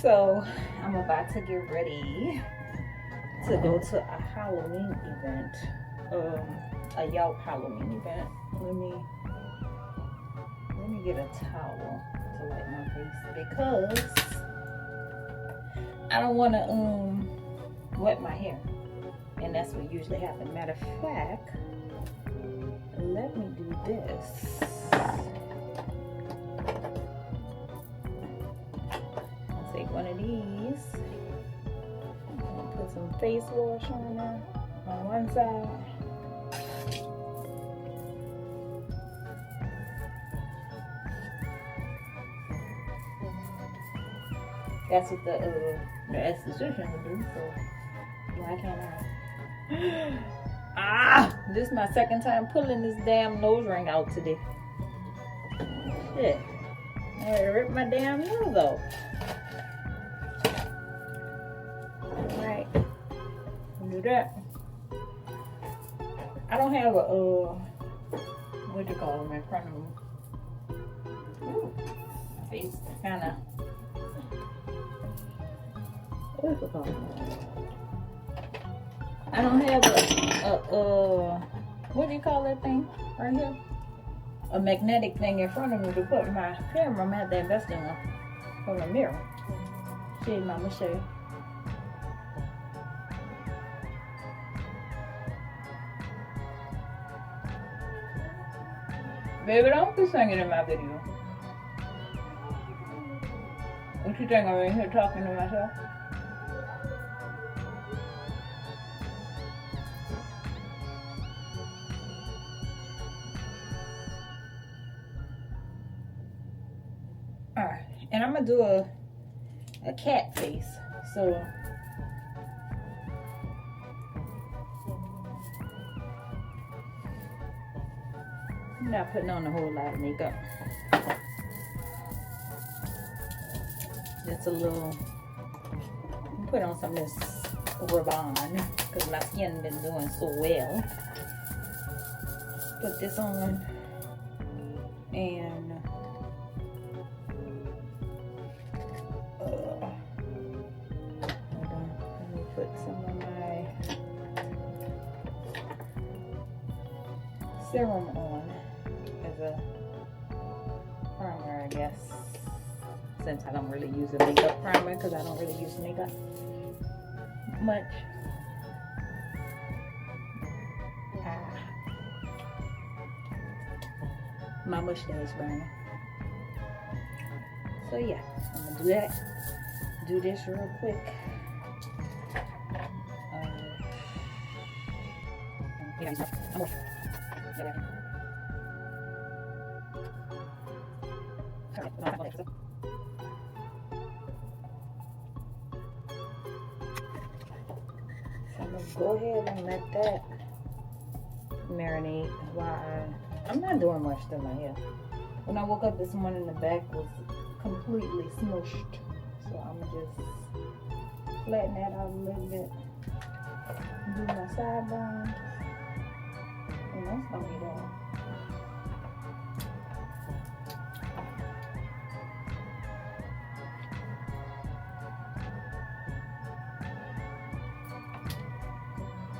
So I'm about to get ready to go to a Halloween event, a Yelp Halloween event. Let me get a towel to wipe my face because I don't want to wet my hair, and that's what usually happens. Matter of fact, let me do this. Take one of these, put some face wash on there on one side. That's what the esthetician would do, so why can't I? This is my second time pulling this damn nose ring out today. Shit. I ripped my damn nose off. Alright. Do that. I don't have a what you call them in front of me. My face kinda I don't have a what do you call that thing right here? A magnetic thing in front of me to put my camera. I'm gonna have to invest in one from the mirror. See, Mama show you. Baby, don't be singing in my video. What you think, I'm in here talking to myself? Alright, and I'm gonna do a cat face. So I'm not putting on a whole lot of makeup. Just a little, put on some of this Ravon because my skin been doing so well. Put this on and hold on, let me put some of my serum on as a primer, I guess. Since I don't really use a makeup primer because I don't really use makeup much. My mustache is burning. So yeah, I'm gonna do that. Do this real quick. Go ahead and let that marinate while I'm not doing much to my hair. When I woke up this morning, the back was completely smushed. So I'm gonna just flatten that out a little bit. Do my sideburns. And that's gonna be that.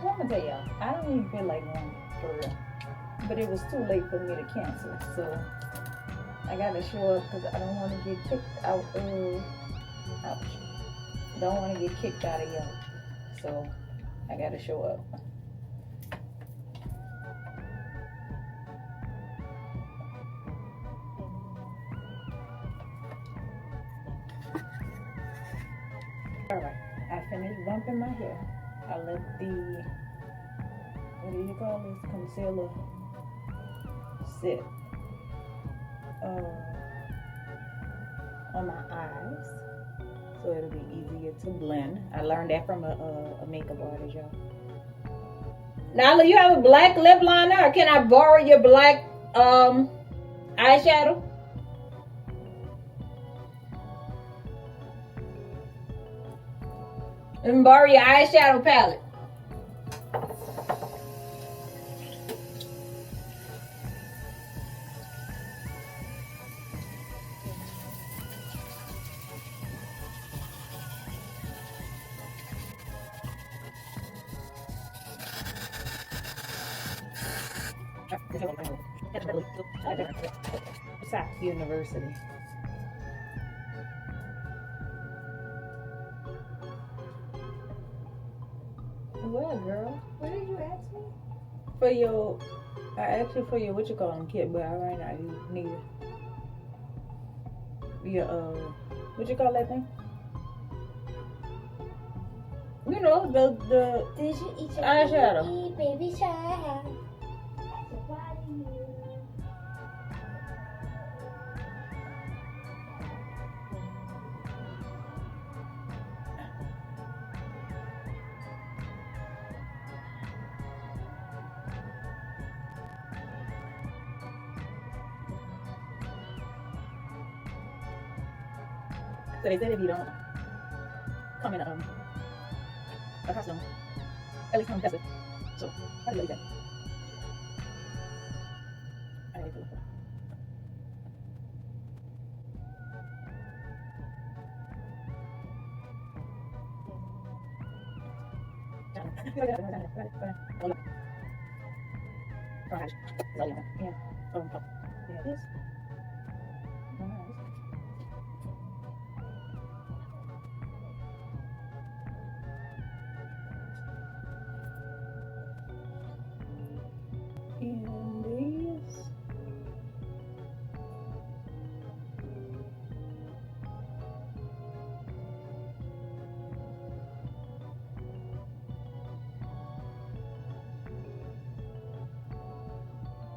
I'm gonna tell y'all, I don't even feel like one for real. But it was too late for me to cancel, so I gotta show up because I don't want to get kicked out. Ouch. Don't want to get kicked out of Yelp, so I gotta show up. Alright, I finished bumping my hair. I let the, what do you call this, concealer sit on my eyes, so it'll be easier to blend. I learned that from a makeup artist, y'all. Nala, you have a black lip liner, or can I borrow your black eyeshadow? Let me borrow your eyeshadow palette. University. Well, girl, What did you ask me? for your, I asked you for your what you call them kit, but right now you need your what you call that thing? You know the Did you eat your eyeshadow. baby child? Why do you? So they said if you don't come in a costume, at least come dressed. So how do you like that? I like it. And these.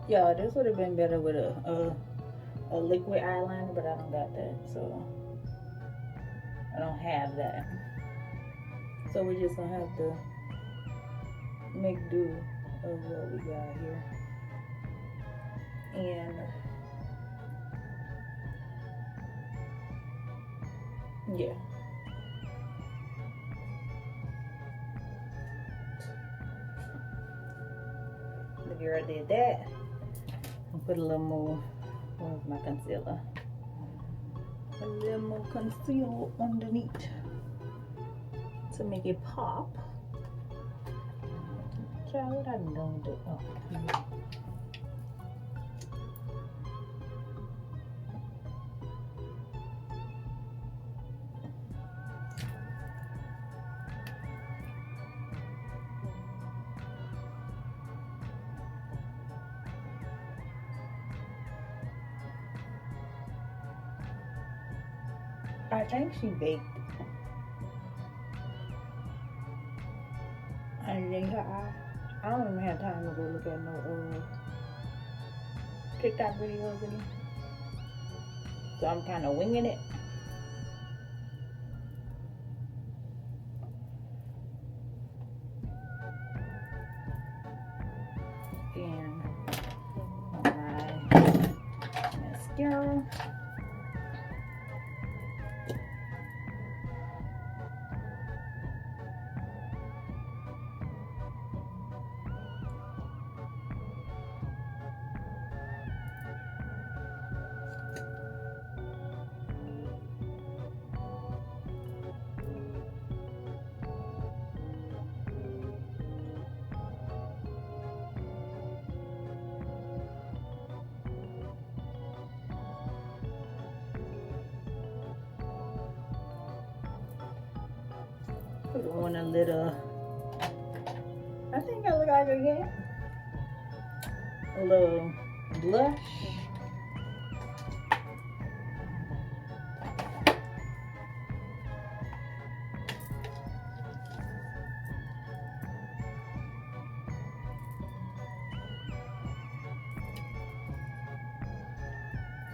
Yeah, this would have been better with a liquid eyeliner, but I don't got that, so I don't have that. So we're just gonna have to make do of what we got here. And yeah. The girl did that. Put a little more, where's my concealer? A little more concealer underneath to make it pop. Child, what I done do? Oh. I think she baked. And then I don't even have time to go look at no TikTok videos anymore. So I'm kind of winging it. And my mascara. Put on a little, I think I look like again. A little blush.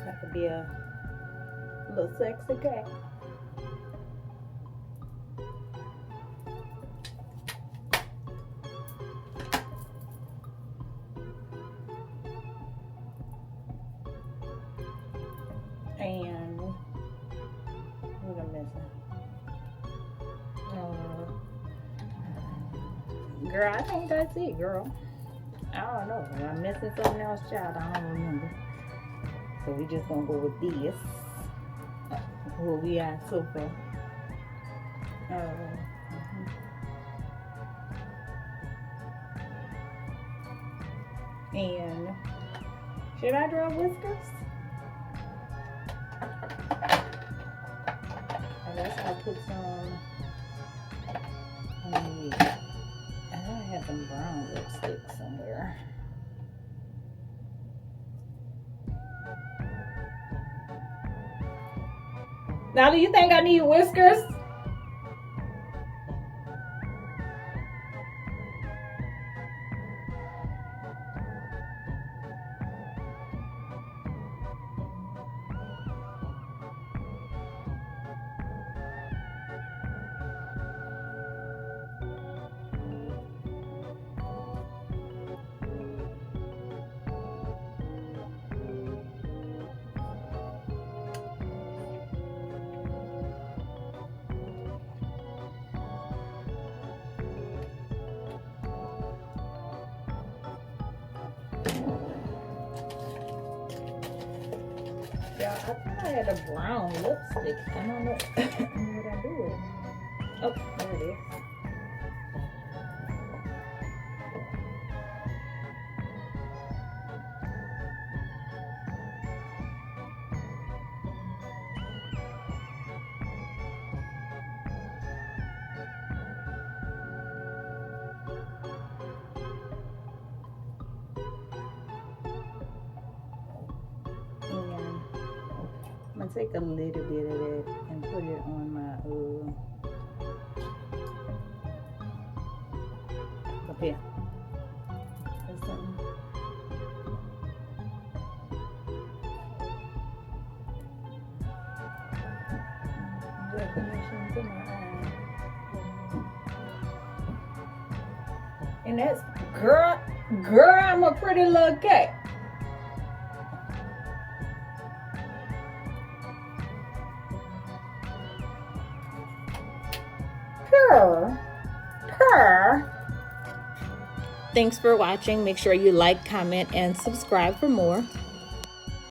That could be a little sexy cat. And what am I missing? Girl, I think that's it, girl. I don't know. Am I missing something else, child? I don't remember. So we just gonna go with this. What we at so far. And should I draw whiskers? I guess I'll put some. I know I have some brown lipstick somewhere. Now, do you think I need whiskers? Yeah, I thought I had a brown lipstick. I don't know what I do with it. Oh, there it is. I'm gonna take a little bit of it and put it on my up here. There's some definition to my eye. And that's girl, I'm a pretty little cat. Purr. Thanks for watching. Make sure you like, comment, and subscribe for more.